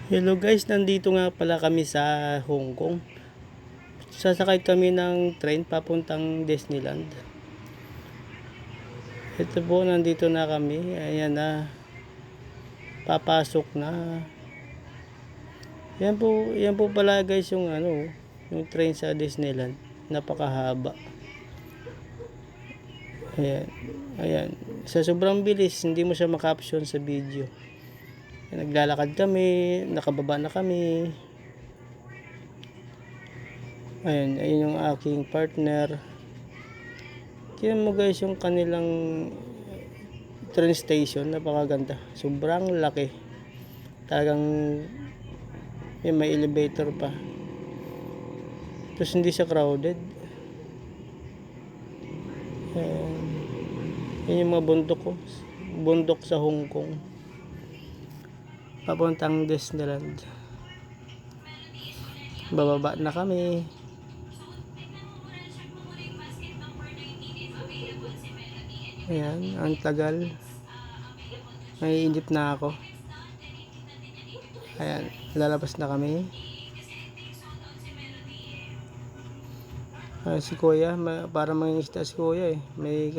Hello guys, nandito nga pala kami sa Hong Kong. Sasakay kami ng train papuntang Disneyland. Ito po, nandito na kami. Ayan na. Papasok na. Yan po pala guys yung yung train sa Disneyland. Napakahaba. Ayan. Ayan. Sa sobrang bilis, hindi mo siya makaption sa video. Naglalakad kami, nakababa na kami. Ayun yung aking partner. Tingnan mo guys yung kanilang train station, napakaganda. Sobrang laki. Talagang may elevator pa. Tapos hindi siya crowded. Yan yung mga bundok ko. Bundok sa Hong Kong. Papuntang Disneyland. Bababa na kami. Ayan, ang tagal. Naiinip na ako. Ayan, lalabas na kami. Si Kuya, para mangingisda si Kuya eh. May